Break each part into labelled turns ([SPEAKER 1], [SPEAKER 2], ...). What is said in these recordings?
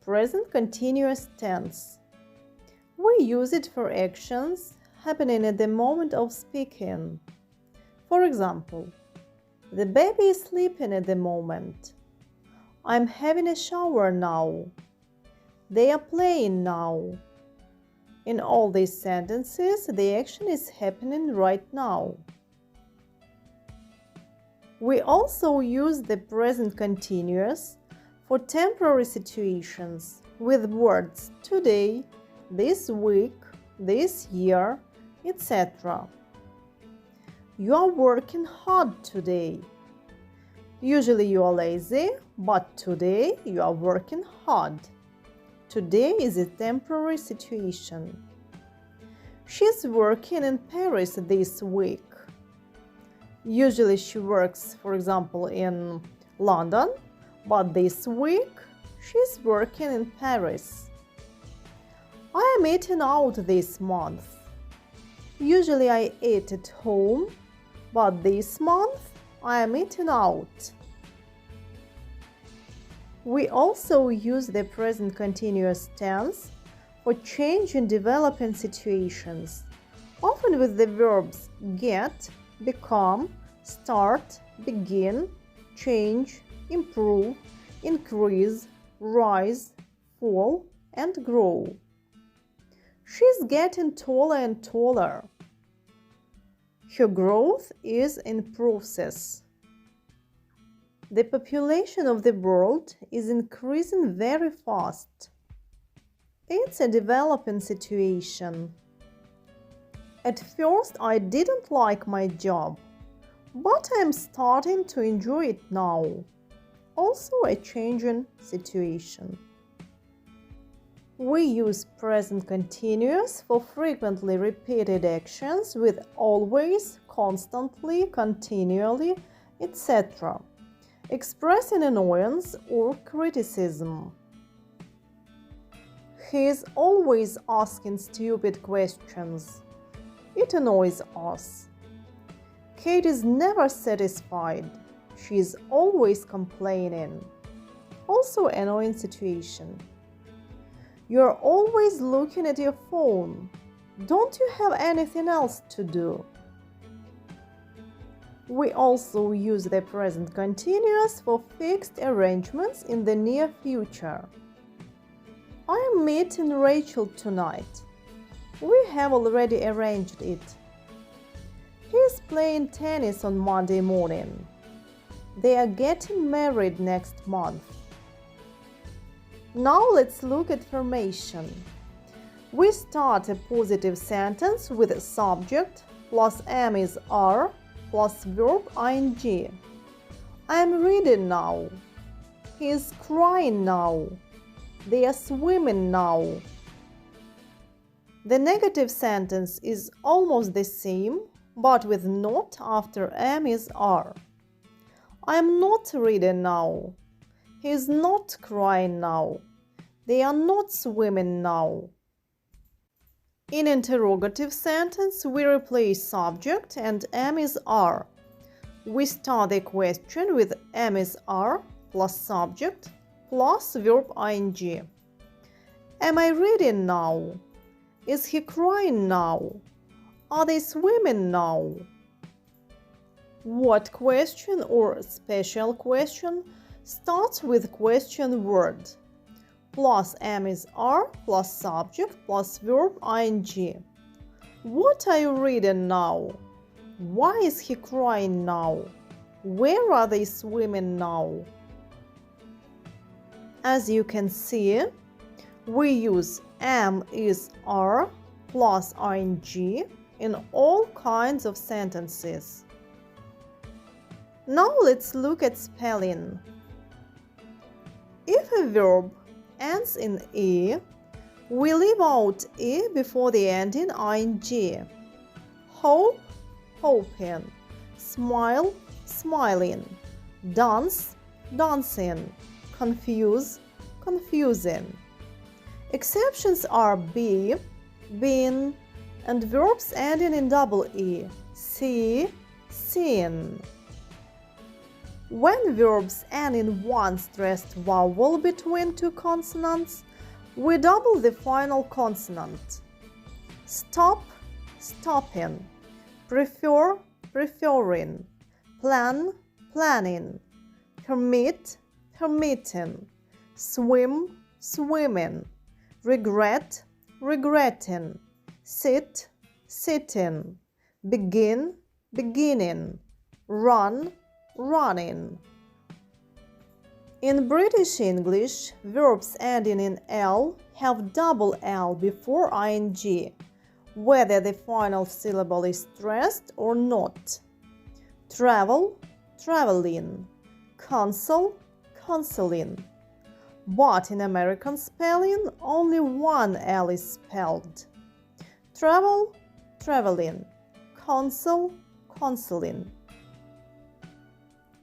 [SPEAKER 1] present continuous tense. We use it for actions happening at the moment of speaking. For example, the baby is sleeping at the moment. I'm having a shower now. They are playing now. In all these sentences, the action is happening right now. We also use the present continuous for temporary situations with words today, this week, this year, etc. You are working hard today. Usually you are lazy, but today you are working hard. Today is a temporary situation. She's working in Paris this week. Usually she works, for example, in London, but this week she's working in Paris. I am eating out this month. Usually I eat at home, but this month I am eating out. We also use the present continuous tense for change and developing situations, often with the verbs get, become, start, begin, change, improve, increase, rise, fall, and grow. She's getting taller and taller. Her growth is in process. The population of the world is increasing very fast. It's a developing situation. At first, I didn't like my job, but I'm starting to enjoy it now. Also a changing situation. We use present continuous for frequently repeated actions with always, constantly, continually, etc., expressing annoyance or criticism. He is always asking stupid questions. It annoys us. Kate is never satisfied. She is always complaining. Also annoying situation. You're always looking at your phone. Don't you have anything else to do? We also use the present continuous for fixed arrangements in the near future. I am meeting Rachel tonight. We have already arranged it. He is playing tennis on Monday morning. They are getting married next month. Now let's look at formation. We start a positive sentence with a subject plus am is are plus verb ing. I am reading now. He is crying now. They are swimming now. The negative sentence is almost the same, but with not after am is are. I am not reading now. He is not crying now. They are not swimming now. In interrogative sentence, we replace subject and am is are. We start the question with am is are plus subject plus verb ing. Am I reading now? Is he crying now? Are they swimming now? What question or special question starts with question word plus am is are plus subject plus verb ing. What are you reading now? Why is he crying now? Where are they swimming now? As you can see, we use am is are plus ing in all kinds of sentences. Now let's look at spelling. If a verb ends in e, we leave out e before the ending ing. Hope, hoping. Smile, smiling. Dance, dancing. Confuse, confusing. Exceptions are be, been, and verbs ending in double e. See, seen. When verbs end in one stressed vowel between two consonants, we double the final consonant. Stop, stopping. Prefer, preferring. Plan, planning. Permit, permitting. Swim, swimming. Regret, regretting. Sit, sitting. Begin, beginning. Run, running. In British English, verbs ending in L have double L before ing, whether the final syllable is stressed or not. Travel, traveling. Console, consoling. But in American spelling, only one L is spelled. Travel, traveling. Console, consoling.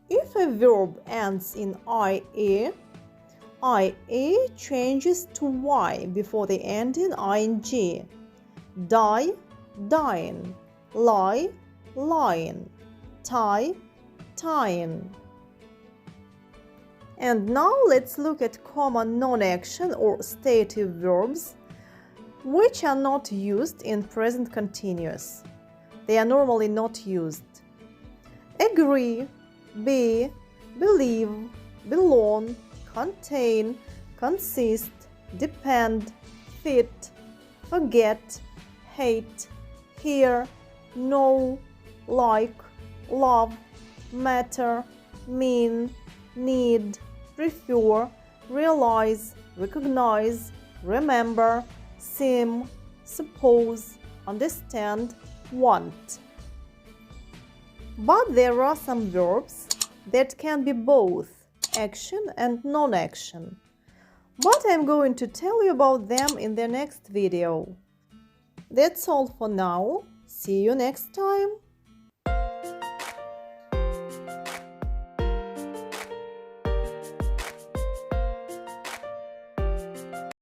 [SPEAKER 1] If a verb ends in ie, ie changes to y before the ending ing. Die, dying. Lie, lying. Tie, tying. And now let's look at common non-action or stative verbs which are not used in present continuous. They are normally not used. Agree, be, believe, belong, contain, consist, depend, fit, forget, hate, hear, know, like, love, matter, mean, need, prefer, realize, recognize, remember, seem, suppose, understand, want. But there are some verbs that can be both action and non-action. But I'm going to tell you about them in the next video. That's all for now. See you next time.